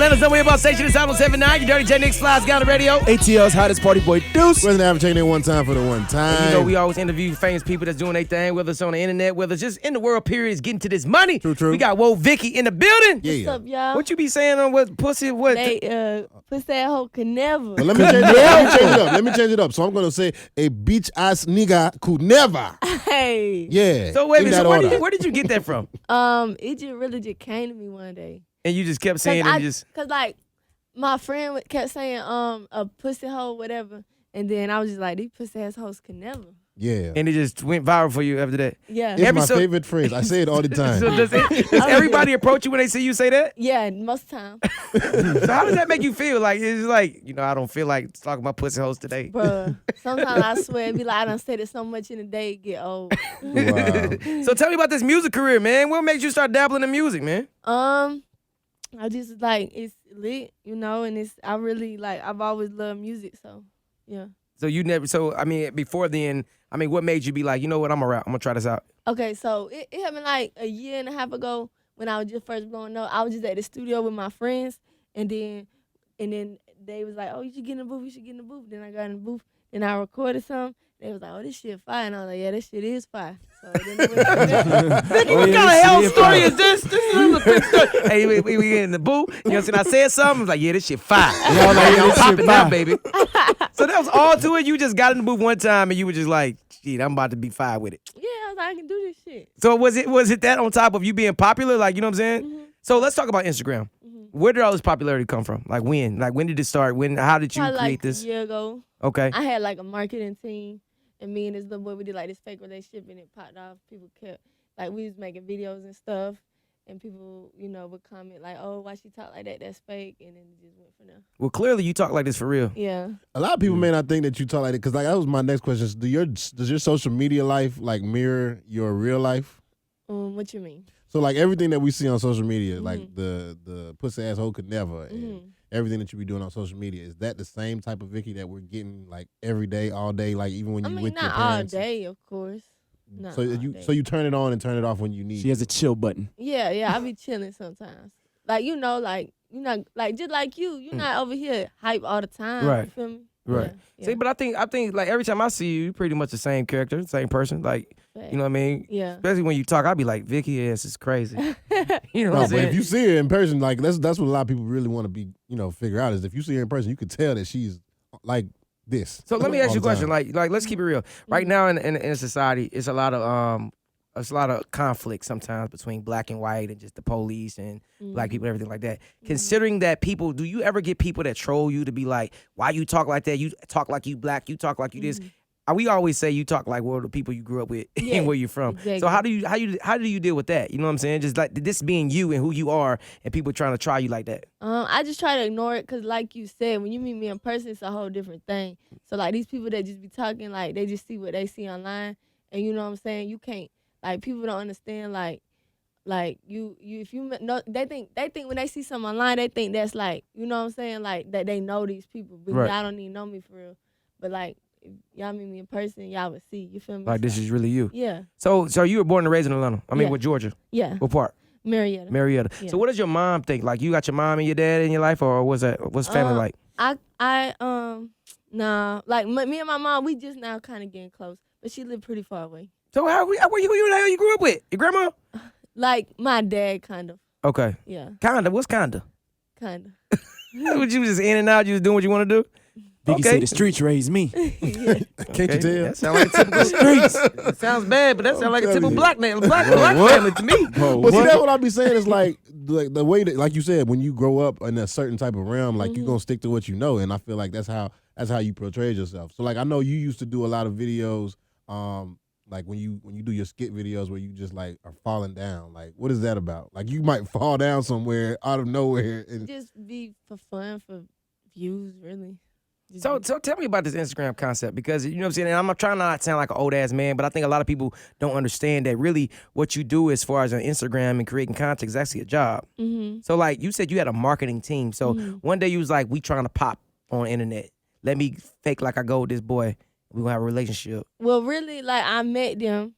Let us know where about station is 779. Your Dirty J Nix Flies got the radio. ATL's hottest party boy Deuce. Wasn't having checking in one time for the one time. And you know we always interview famous people that's doing their thing, whether it's on the internet, whether it's just in the world, period, is getting to this money. True. We got Woah Vicky in the building. Yeah. What's up, y'all? What you be saying on what pussy? What? They pussy that hoe could never. But let me change it up. So I'm gonna say a bitch ass nigga could never. Hey. Yeah. So wait a minute. So order. where did you get that from? It just really just came to me one day. And you just kept saying it. Cause like my friend kept saying a pussy hoe whatever, and then I was just like, these pussy ass hoes can never. Yeah. And it just went viral for you after that. Yeah. It's my favorite phrase. I say it all the time. So does everybody approach you when they see you say that? Yeah, most of the time. So how does that make you feel? Like it's like, I don't feel like talking about pussy hoes today. Bruh, sometimes I swear it be like I done said it so much in the day it get old. Wow. So tell me about this music career, man. What makes you start dabbling in music, man? I just like it's lit, and it's I really like I've always loved music, so yeah. So you never before then, what made you be like, you know what, I'm gonna try this out? Okay, so it happened like a year and a half ago when I was just first blowing up. I was just at the studio with my friends, and then they was like, oh, you should get in the booth, Then I got in the booth, and I recorded some. They was like, oh, this shit fire. And I was like, yeah, this shit is fire. So then it went from there. Vicky, what kind of hell story is this? This is a quick story. Hey, we get in the booth. You know what I'm saying? I said something. I was like, yeah, this shit fire. Y'all like, yeah, I'm this popping shit now, fire. baby. So that was all to it? You just got in the booth one time and you were just like, shit, I'm about to be fire with it. Yeah, I was like, I can do this shit. So was it that on top of you being popular? Like, you know what I'm saying? Mm-hmm. So let's talk about Instagram. Where did all this popularity come from? Like when? Like when did it start? How did you Probably create like this? A year ago. Okay. I had like a marketing team, and me and this little boy, we did like this fake relationship, and it popped off. People kept, like, we was making videos and stuff, and people, would comment like, oh, why she talk like that? That's fake, and then it just went from there. Well, clearly you talk like this for real. Yeah. A lot of people may not think that you talk like that because, like, that was my next question. Does your social media life like mirror your real life? What you mean? So like everything that we see on social media, like the pussy ass hoe could never, and everything that you be doing on social media, is that the same type of Vicky that we're getting like every day, all day, like even when you with your not all parents? day, of course. Not So all you day. so you turn it on and turn it off when you need. She has a chill button. Yeah, I be chilling sometimes. Like like just like you're not over here hype all the time. Right. You feel me? Right. Yeah. See, but I think like every time I see you, you're pretty much the same character, same person. Like, you know what I mean? Yeah. Especially when you talk, I'd be like, Vicky ass is crazy. You know what No, I'm but saying? if you see her in person, like that's what a lot of people really want to be, figure out is if you see her in person, you could tell that she's like this. So let me ask all you a the question. time. Like let's keep it real. Right now in society, it's a lot of conflict sometimes between black and white and just the police and black people and everything like that. Considering that people, do you ever get people that troll you to be like, why you talk like that? You talk like you black. You talk like you this. We always say you talk like the people you grew up with and where you're from. Exactly. So how do you deal with that? You know what I'm saying? Just like this being you and who you are and people trying to try you like that. I just try to ignore it because, like you said, when you meet me in person, it's a whole different thing. So, like, these people that just be talking, like, they just see what they see online. And you know what I'm saying? You can't, like, people don't understand, like you if you know, they think when they see something online, they think that's like, you know what I'm saying? Like, that they know these people. But Right. y'all don't even know me for real. But, like, if y'all meet me in person, y'all would see. You feel me? Like this is really you. Yeah. So you were born and raised in Atlanta. I mean, Yeah. with Georgia. Yeah. What part? Marietta. Marietta. Yeah. So what does your mom think? Like you got your mom and your dad in your life, or what's family like? Nah, like me and my mom, we just now kind of getting close, but she lived pretty far away. So who the hell you grew up with? Your grandma? Like my dad, kind of. Okay. Yeah, Kinda. What's kinda? kind Would you just in and out? You just doing what you want to do? Vicky Okay. say the streets raised me. Can't you tell? That sounds like a typical streets. It sounds bad, but that sounds like a typical black family to me. But see, that's what I be saying is like the way that, like you said, when you grow up in a certain type of realm, like you're gonna stick to what you know, and I feel like that's how you portray yourself. So like I know you used to do a lot of videos, like when you do your skit videos where you just like are falling down. Like what is that about? Like you might fall down somewhere out of nowhere. And just be for fun, for views, really. Just So be- tell me about this Instagram concept because you know what I'm saying. And I'm trying not to sound like an old ass man, but I think a lot of people don't understand that really what you do as far as on Instagram and creating content is actually a job. So like you said, you had a marketing team. So one day you was like, "We trying to pop on the internet. Let me fake like I go with this boy. We gonna have a relationship." Well, really, like I met them,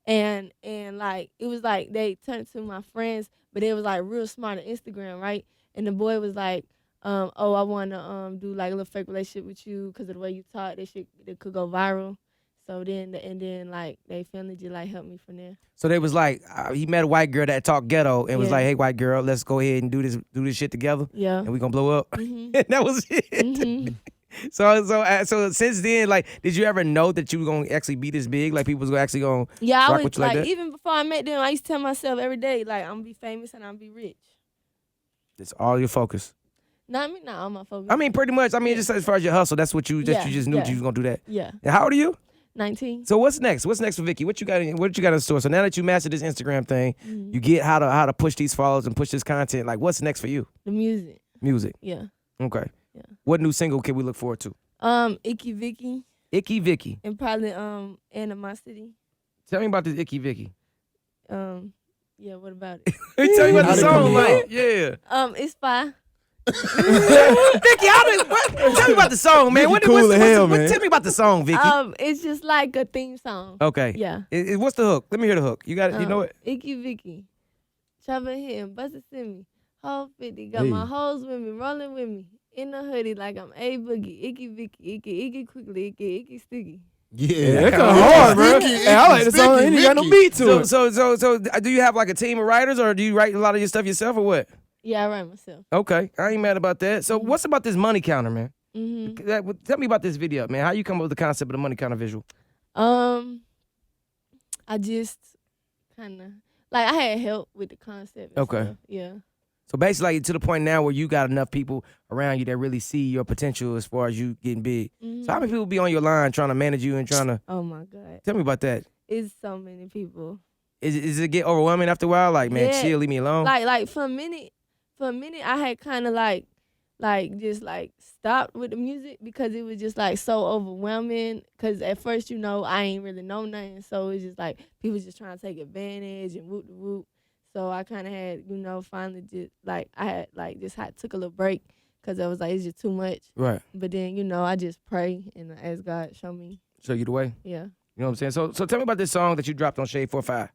and like it was like they turned to my friends, but they was like real smart on Instagram, right? And the boy was like, oh, I want to do like a little fake relationship with you because of the way you talk. That could go viral. So then, like, they family just like helped me from there. So they was like, he met a white girl that talked ghetto and was Yeah. like, hey, white girl, let's go ahead and do this shit together. Yeah. And we gonna blow up. Mhm. And that was it. Mhm. So since then, like, did you ever know that you were gonna actually be this big? Like, people was actually gonna Yeah, I rock was with you like like, that? even before I met them, I used to tell myself every day, like, I'm gonna be famous and I'm gonna be rich. It's all your focus. Not me, not all my focus. I mean, pretty much. I mean, just as far as your hustle, that's what you Yeah, just knew that yeah. you was gonna do that. Yeah, And how old are you? 19. So what's next? What's next for Vicky? What you got in store? So now that you mastered this Instagram thing, Mhm. you get how to push these followers and push this content. Like, what's next for you? The music. Music. Yeah. Okay. Yeah. What new single can we look forward to? Icky Vicky Icky Vicky. and probably Animosity. Tell me about this Icky Vicky. Yeah, what about it? Tell me about How the did it come song, like, about? yeah. It's fire. Vicky, tell me about the song, man. Vicky cool as hell, man. Tell me about the song, Vicky. It's just like a theme song. Okay. Yeah. What's the hook? Let me hear the hook. You got it. You know it. Icky Vicky. Chopper him, bust it to me. Whole 50, got Hey. my hoes with me, rolling with me. In the hoodie like I'm A Boogie. Icky Vicky, icky quickly, icky sticky. Yeah, That come hard, bro. Vicky, Hey, I like the song. Ain't got no Vicky. beat to So, it. so do you have like a team of writers, or do you write a lot of your stuff yourself, or what? Yeah, I write myself. Okay, I ain't mad about that. So, what's about this money counter, man? Mm-hmm. Tell me about this video, man. How you come up with the concept of the money counter visual? I just kind of like I had help with the concept. And Okay. stuff. Yeah. So basically, like, to the point now where you got enough people around you that really see your potential as far as you getting big. Mhm. So how many people be on your line trying to manage you and trying to Oh my God, tell me about that? it's so many people. Is it get overwhelming after a while? Like, man, Yeah. chill, leave me alone. Like for a minute, I had kind of like just like stopped with the music because it was just like so overwhelming. Cause at first, I ain't really know nothing, so it's just like people just trying to take advantage and whoop de whoop. So I kind of had, finally just like I had like just took a little break because I was like it's just too much. Right. But then I just pray and I ask God show me. Show you the way. Yeah. You know what I'm saying? So tell me about this song that you dropped on Shade 45.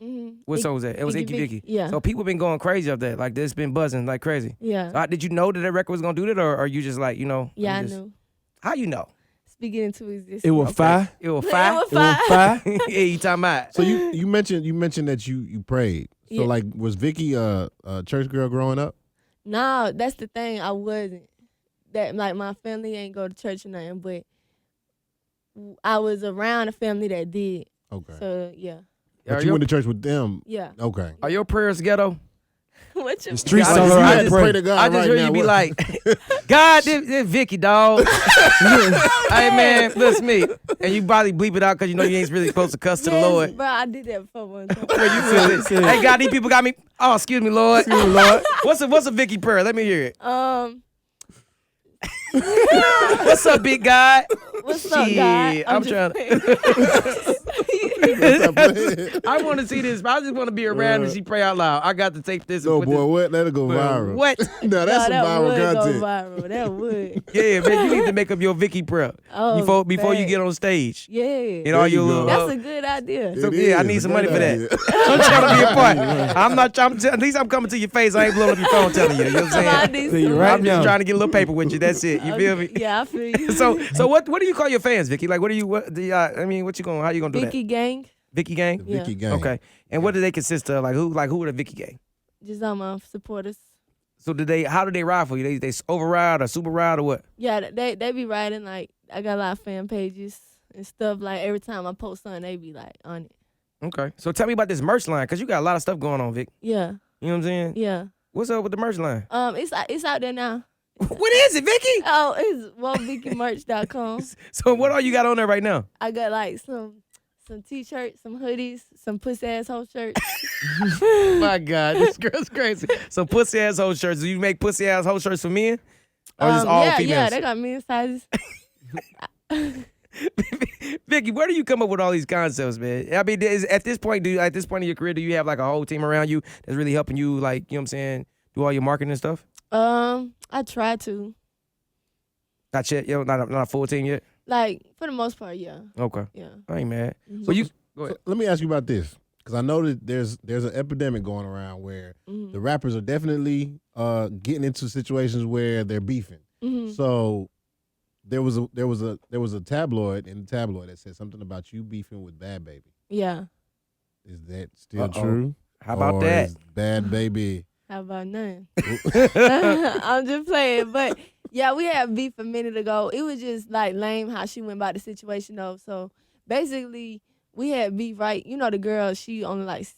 Mm-hmm. What song was that? It was Icky Vicky. Yeah. So people been going crazy off that. Like, this been buzzing like crazy. Yeah. So did you know that record was gonna do that, or are you just like, Yeah, you I just- knew. How you know? Speaking into existence. It was fire. It was It fire. was It was fire. Yeah, you talking about? So you mentioned that you prayed. So Yeah. like, was Vicky a church girl growing up? No, that's the thing. I wasn't. That like my family ain't go to church or nothing, but I was around a family that did. Okay. So yeah, But Are you your- went to church with them. yeah. Okay. Are your prayers ghetto? What you The streets I tell just- her I how to just pray. to God I just right heard now. you be What- like, God, this Vicky, dog. Hey, man, listen me. And you probably bleep it out because you ain't really supposed to cuss to the Yes, Lord. bro, I did that before one time. Where you said, hey, God, these people got me. Oh, excuse me, Lord. Lord. What's a Vicky prayer? Let me hear it. What's up, big God? What's up, God? Shit, I'm just trying playing. I want to see this, but I just want to be around and she pray out loud. I got to take this and No, put boy, this. what? Let it go viral. What? No, that's some that viral would content. Go viral. That would. Yeah, man, you need to make up your Vicky prayer Oh, before you bad. get on stage. Yeah. And There all you your go. little. That's a good idea. So, It yeah, I is. need some A money good for that. idea. I'm trying to be a part. I'm not. At least I'm coming to your face. I ain't blowing up your phone telling you. You know what I'm I saying? need See, some right I'm just now. trying to get a little paper with you. That's it. You feel me? Yeah, I feel you. So what do you call your fans, Vicky? Like, what you going? How you gonna do Vicky Gang, that? Vicky gang. Yeah. Vicky gang. Okay. And what do they consist of? Like who are the Vicky gang? just all my supporters. So how do they ride for you? They override or super ride or what? Yeah, they be writing like I got a lot of fan pages and stuff. Like every time I post something, they be like on it. Okay. So tell me about this merch line, cause you got a lot of stuff going on, Vic. Yeah, You know what I'm saying? yeah. What's up with the merch line? It's out there now. What is it, Vicky? Oh, it's WoahVickyMerch.com. So what all you got on there right now? I got like some t-shirts, some hoodies, some pussy asshole shirts. My God, this girl's crazy. So pussy asshole shirts. Do you make pussy asshole shirts for men? Or just all yeah, females? they got men's sizes. Vicky, where do you come up with all these concepts, man? I mean, at this point in your career, do you have like a whole team around you that's really helping you, like, you know what I'm saying, do all your marketing and stuff? I try to. Not yet, not a full team yet. Like for the most part, yeah. Okay, Yeah. I ain't mad. Mhm. So you go ahead. So let me ask you about this. because I know that there's an epidemic going around where the rappers are definitely getting into situations where they're beefing. So there was a tabloid in the tabloid that said something about you beefing with Bad Baby. Yeah. Is that still true? How about or that? Is Bad Baby. How about none? I'm just playing. But yeah, we had beef a minute ago. It was just like lame how she went about the situation though. So basically we had beef, right? You know the girl, she only like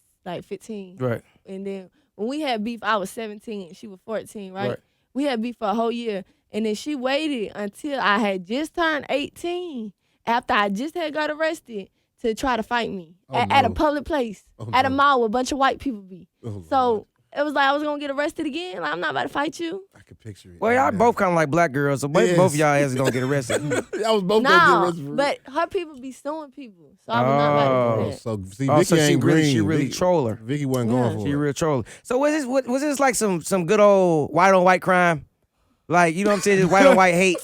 15. Right. And then when we had beef, I was 17 and she was 14, right? Right. We had beef for a whole year. And then she waited until I had just turned 18 after I just had got arrested to try to fight me at a public place, at a mall where a bunch of white people be. So it was like I was going to get arrested again. Like, I'm not about to fight you. I could picture it. Well, y'all both kind of like black girls, so both of y'all asses gonna get arrested. I was both gonna get arrested. For but her people be suing people. So I was not about to do that. So see, Vicky so ain't green. she really Vicky, troller. Vicky wasn't going for She it. real troller. So was this like some good old white on white crime? Like, you know what I'm saying? This white on white hate.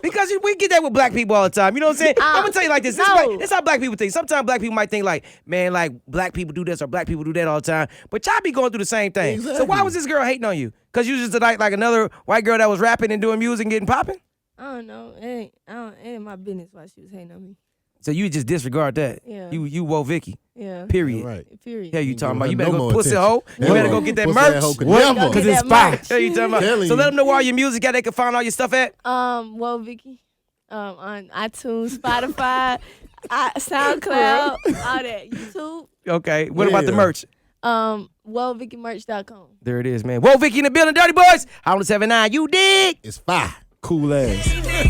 Because we get that with black people all the time. You know what I'm saying? I'm gonna tell you like this. This is how black people think. Sometimes black people might think like, man, like black people do this or black people do that all the time. But y'all be going through the same thing. Exactly. So why was this girl hating on you? Because you just like another white girl that was rapping and doing music and getting popping? I don't know. It ain't my business why she was hating on me. So you just disregard that. Yeah. You Woah Vicky. Yeah. Period. Right. Period. Yeah, you talking about. You No better go more pussy attention. hoe. You better go get that merch. Never. Because it's that fire. merch. Yeah, you talking about. Telling So you. let them know where all your music at. They can find all your stuff at. Woah Vicky, on iTunes, Spotify, SoundCloud, all that, YouTube. Okay. What about the Yeah. merch? WoahVickyMerch.com. There it is, man. Woah Vicky in the building. Dirty Boys. Holland 79. You dig? It's fire. Cool ass.